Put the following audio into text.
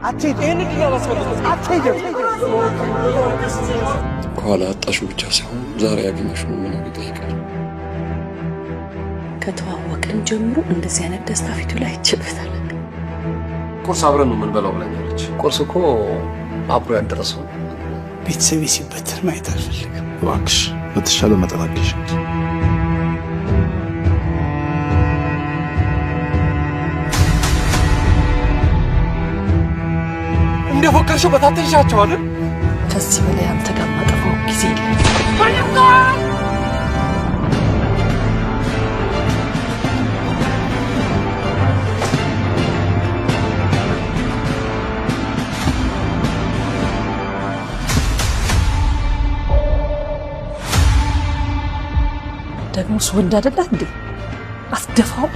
አትሄድ ይሄን አትሄድ ከኋላ አጣሽው ብቻ ሳይሆን ዛሬ ያገኘሽው ምን ይጠይቃል። ከተዋወቅን ጀምሮ እንደዚህ አይነት ደስታ ፊቱ ላይ ይችላል። ቁርስ አብረን ነው የምንበላው ብለኛለች። ቁርስ እኮ አብሮ ያደረሰው ቤተሰቤ ሲበተን ማየት አልፈልግም። እባክሽ በተሻለ መጠን አግሽ። እንደፎከርሽው በታተንሻቸው አይደል? ከዚህ በላይ አንተ ጋር ማጠፋው ጊዜ ደግሞስ ወንድ አይደለ እንዴ? አትደፋው።